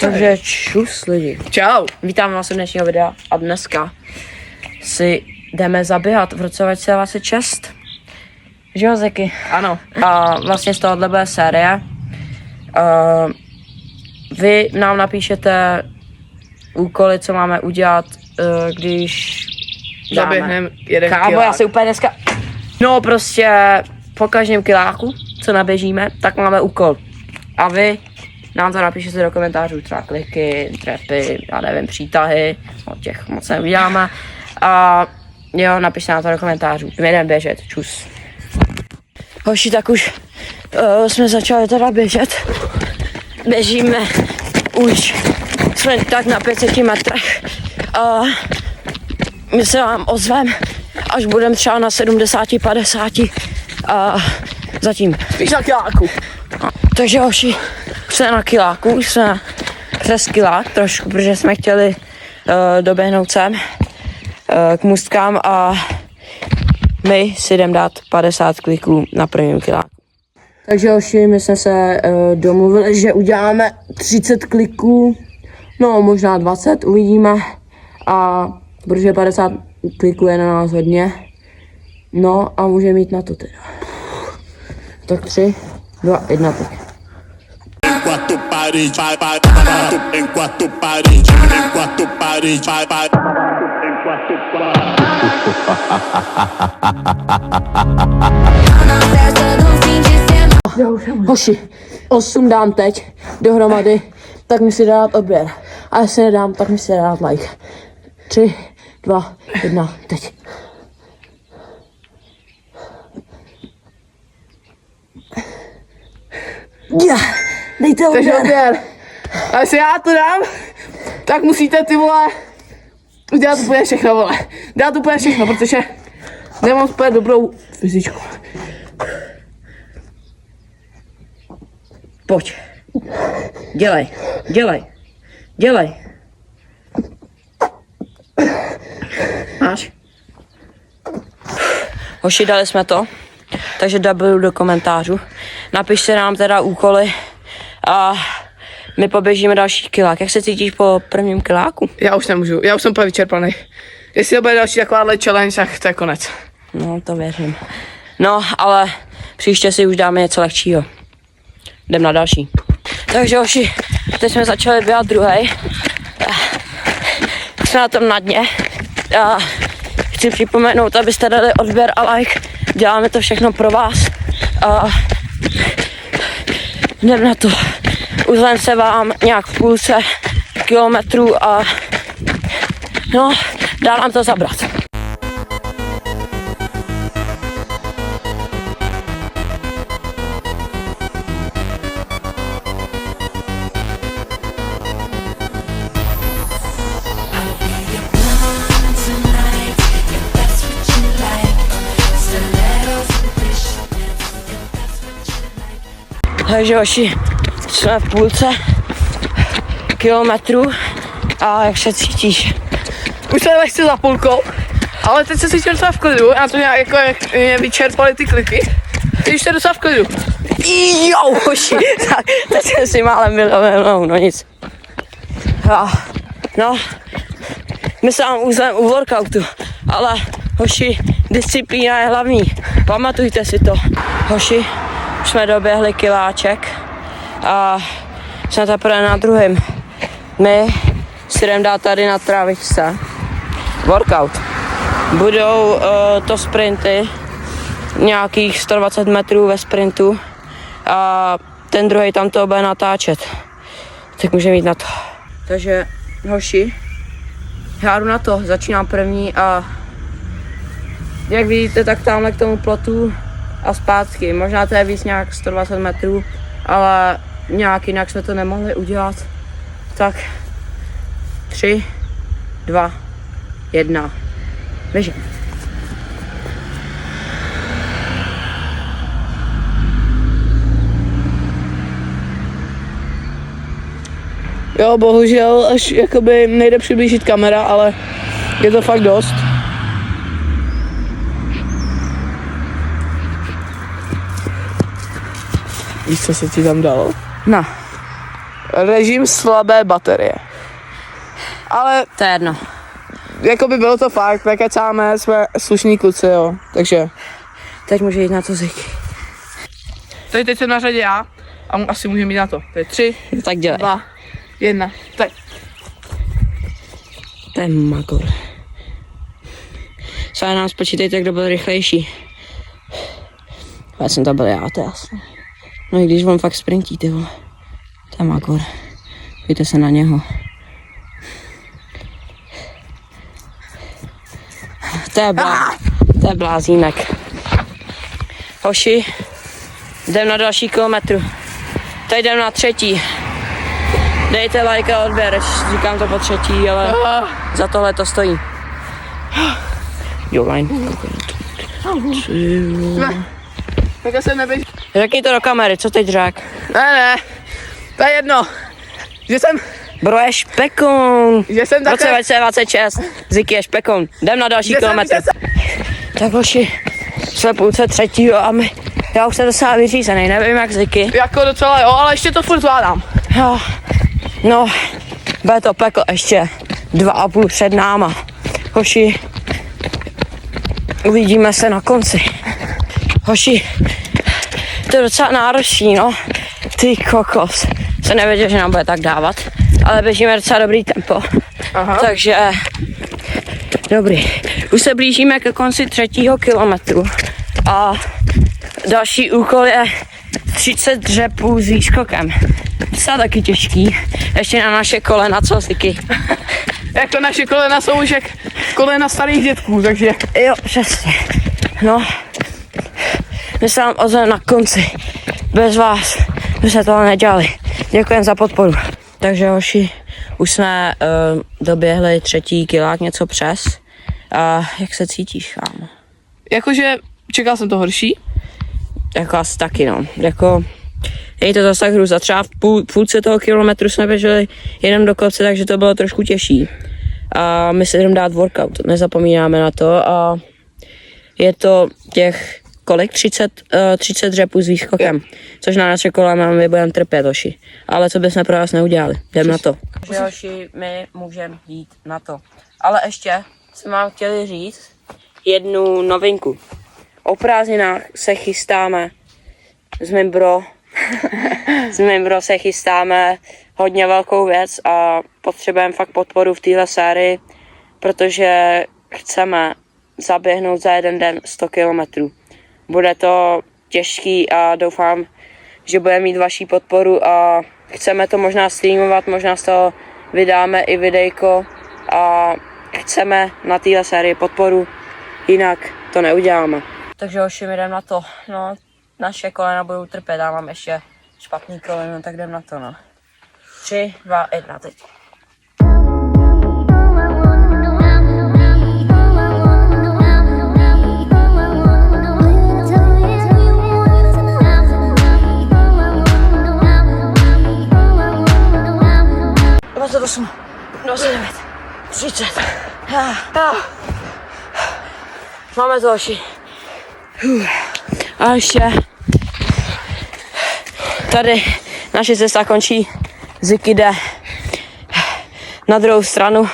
Takže čus lidi. Čau. Vítám vás u dnešního videa a dneska si jdeme zaběhat v roce 2026. Že jo, Zeky? Ano. A vlastně z tohohle bude série. Vy nám napíšete úkoly, co máme udělat, když Zaběhneme jeden Kámo, kilák. já si úplně dneska... No prostě po každém kiláku, co naběžíme, tak máme úkol. A vy nám to napíšete do komentářů, třeba kliky, trefy, já nevím, přítahy, od těch moc neuděláme. A jo, napište nám to do komentářů. My jdeme běžet, čus. Hoši, tak už jsme začali teda běžet. Běžíme už, jsme tak na 500 metrech. My se vám ozvem, až budeme třeba na 70-50 a zatím. Spíš na kiláku. Takže hoši, už jsme na kiláku, už jsme přes kilák trošku, protože jsme chtěli doběhnout sem k můstkám a my si jdeme dát 50 kliků na prvním kiláku. Takže hoši, my jsme se domluvili, že uděláme 30 kliků, no možná 20, uvidíme. A protože 50 kliků je na nás hodně, no a můžeme jít na to teda. Tak 3, 2, 1, tak. Enquanto parede, enquanto parede, enquanto parede, enquanto Hoši, 8 dám teď dohromady, tak mi si dát odběr. A jestli nedám, tak mi si dát like. 3, 2, 1, teď. Dejte Takže odběr. odběr. A jestli já to dám, tak musíte ty vole udělat úplně všechno, vole. Dát úplně všechno, protože nemám úplně dobrou fyzičku. Pojď. Dělej, dělej, dělej. Máš? Hoši, dali jsme to, takže double do komentářů. Napište nám teda úkoly a my poběžíme další kilák. Jak se cítíš po prvním kiláku? Já už nemůžu, já už jsem úplně vyčerpaný. Jestli to bude další takováhle challenge, tak to je konec. No, to věřím. No, ale příště si už dáme něco lehčího. Jdem na další. Takže hoši, teď jsme začali běhat druhej. Jsme na tom na dně. Chci připomenout, abyste dali odběr a like. Děláme to všechno pro vás. Jdem na to. Uzlem se vám nějak v půlce kilometrů a no, dá nám to zabrat. Takže hoši, jsme v půlce kilometru a jak se cítíš? Už jsem lehce za půlkou, ale teď se cítím docela v klidu, já to nějak jako jak mě vyčerpaly ty kliky. Teď už to je docela v klidu. Jo, hoši, tak teď jsem si málem vylevenou, no nic. No, my se vám uzlem u workoutu, ale hoši, disciplína je hlavní, pamatujte si to. Hoši, už jsme doběhli kiláček a jsme teprve na druhém. My si jdeme dát tady na trávičce workout. Budou to sprinty, nějakých 120 metrů ve sprintu a ten druhý tam to bude natáčet. Tak můžeme jít na to. Takže hoši, já jdu na to, začínám první a jak vidíte, tak tamhle k tomu plotu a zpátky. Možná to je víc nějak 120 metrů, ale nějak jinak jsme to nemohli udělat. Tak 3, 2, 1, běžím. Jo, bohužel, až jakoby nejde přiblížit kamera, ale je to fakt dost. Víš, co se ti tam dalo? No. režim slabé baterie. Ale To je jedno. jako by bylo to fakt, prekecáme, jsme slušní kluci, jo. Takže. Teď může jít na to Ziky. Teď jsem na řadě já a asi můžeme mít na to. To je 3, Tak dělej. 2, 1. Teď. To je magor. Co nám spočítejte, kdo byl rychlejší. Já jsem to byl já, to je jasné. No i když on fakt sprintí, ty vole. To je magor. Pojďte se na něho. To je blázínek. Hoši, jdem na další kilometru. Teď jdem na 3. Dejte like a odběr, říkám to po 3, ale za tohle to stojí. Jo, line. Tak se nebej. Řekni to do kamery, co teď řek? Ne, to je jedno. Že jsem, Bro je špekon. že jsem V roce takhle. 2026 Ziky je špekon. Jdem na další Že jsem- kilometr. že jsem- Tak hoši, jsme půlce 3. a já už jsem docela vyřízený, nevím jak Ziky. Jako docela jo, ale ještě to furt zvládám. No, bude to peklo ještě 2,5 před náma. Hoši, uvidíme se na konci. Hoši, to je docela náročný, no. Ty kokos. Jsem nevěděl, že nám bude tak dávat, ale běžíme docela dobrý tempo. Aha. Takže, dobrý. Už se blížíme ke konci 3. kilometru a další úkol je 30 dřepů s výskokem. Docela taky těžký, ještě na naše kolena, co Ziky? Jako naše kolena jsou už jak kolena starých dětků, takže. Jo, přesně. No, my se vám ozveme na konci. Bez vás by se tohle nedělali. Děkujem za podporu. Takže hoši, už jsme doběhli 3. kilák, něco přes. A jak se cítíš, kámo? Jakože čekal jsem to horší. Jako asi taky, no. Jako, není to zase tak hruza. Třeba v půlce toho kilometru jsme běželi jenom do kopce, takže to bylo trošku těžší. A my se jdeme dát workout, nezapomínáme na to. A je to těch, kolik? 30 dřepů s výskokem. Což na naše kolena my budeme trpět, hoši. Ale co bychom pro vás neudělali. Jdem na to. Takže hoši, my můžeme jít na to. Ale ještě jsme vám chtěli říct jednu novinku. O prázdninách se chystáme s mým bro se chystáme hodně velkou věc a potřebujeme fakt podporu v téhle sérii, protože chceme zaběhnout za jeden den 100 kilometrů. Bude to těžký a doufám, že bude mít vaši podporu a chceme to možná streamovat, možná z toho vydáme i videjko a chceme na téhle sérii podporu, jinak to neuděláme. Takže hoši, my jdeme na to. No, naše kolena budou trpět, já mám ještě špatný koleno, tak jdem na to, no. 3, 2, 1, teď. Dvacet 29, 30. Máme to, hoši. A ještě tady naše cesta končí. Ziky jde na druhou stranu,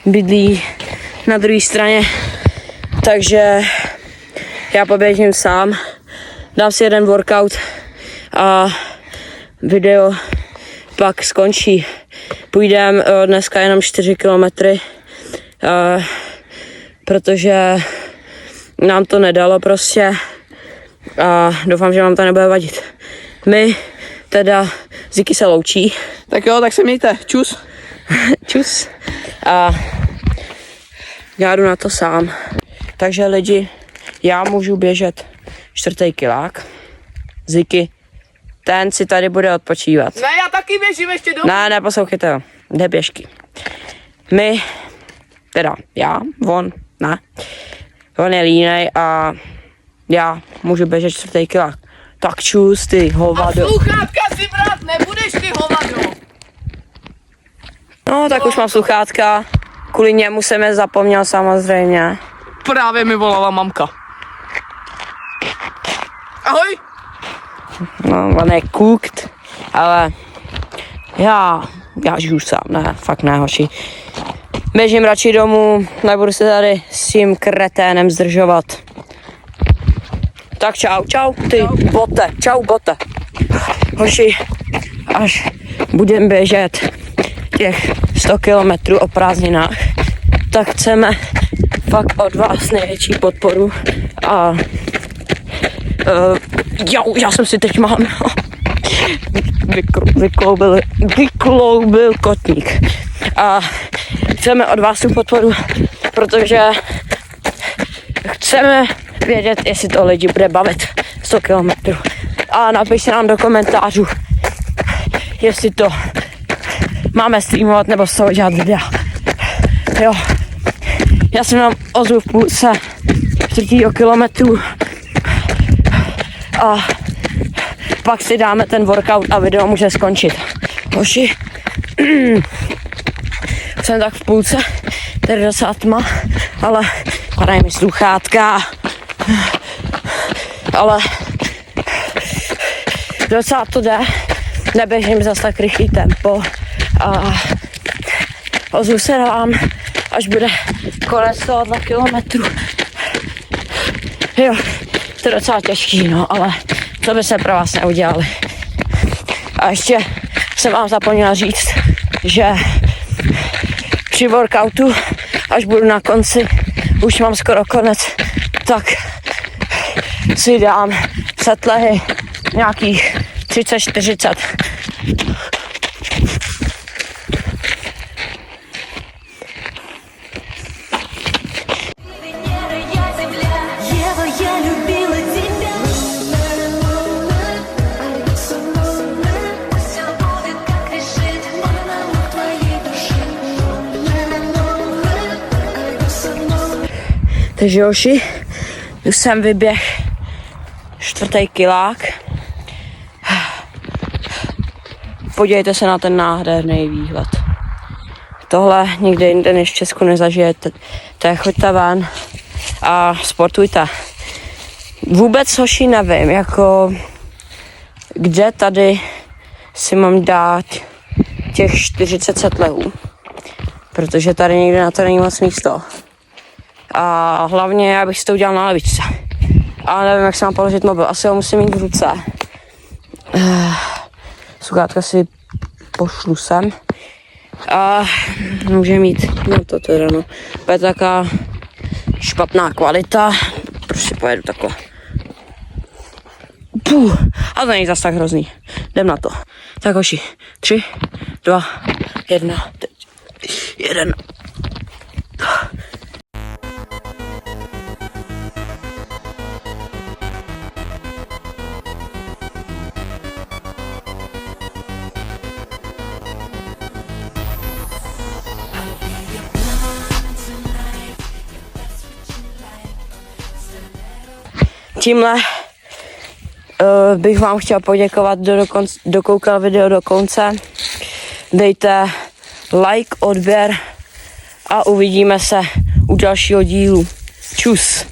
bydlí na druhé straně, takže já poběžím sám, dám si jeden workout a video pak skončí. Půjdem dneska jenom 4 kilometry, protože nám to nedalo prostě a doufám, že vám to nebude vadit. My teda Ziky se loučí. Tak jo, tak se mějte. Čus. Čus. A já jdu na to sám. Takže lidi, já můžu běžet 4. kilák. Ziky, ten si tady bude odpočívat. Ne, já taky běžím ještě domů. Ne, poslouchejte ho. Jde běžky. My, teda já, ne. On je línej a já můžu běžet 4. kilák. Tak čus, ty A hovado. sluchátka si brát nebudeš, ty hovado. No, tak už mám sluchátka. Kvůli němu jsem je zapomněl samozřejmě. Právě mi volala mamka. Ahoj. No, on je cooked, ale Já žiju sám, ne, fakt ne, hoši. Běžím radši domů, nebudu se tady s tím kreténem zdržovat. Tak čau, ty bote, čau bote. Hoši, až budeme běžet těch 100 kilometrů o prázdninách, tak chceme fakt od vás největší podporu a já jsem si teď mám vykloubil kotník a chceme od vás tu podporu, protože chceme vědět, jestli to lidi bude bavit 100 kilometrů a napište nám do komentářů, jestli to máme streamovat nebo z toho dělat videa. Jo, já jsem vám ozvu v půlce 4 kilometru a pak si dáme ten workout a video může skončit. Hoši, jsem tak v půlce, tady docela tma, ale padají mi sluchátka, ale docela to jde, neběžím zase tak rychlý tempo a ozvu se vám, až bude konec tohoto kilometru. Jo, to je docela těžký, no, ale to by se pro vás neudělali. A ještě jsem vám zapomněla říct, že při workoutu, až budu na konci, už mám skoro konec, tak si dám setlehy nějakých 30-40. Takže hoši, už jsem vyběh 4. kilák. Podívejte se na ten nádherný výhled. Tohle nikde jinde než v Česku nezažijete. Choďte ven a sportujte. Vůbec hoši nevím, jako kde tady si mám dát těch 40 setlehů. Protože tady nikde na to není moc místo. A hlavně já bych si to udělal na lavičce. Ale nevím, jak se mám položit mobil. Asi ho musím mít v ruce. Sluchátka si pošlu sem. A může mít, no to teda no. To je taká špatná kvalita. Prostě pojedu takhle. A to není zas tak hrozný. Jdem na to. Tak hoši, 3, 2, 1, 1. Tímhle bych vám chtěl poděkovat, kdo dokoukal video do konce. Dejte like, odběr a uvidíme se u dalšího dílu. Čus.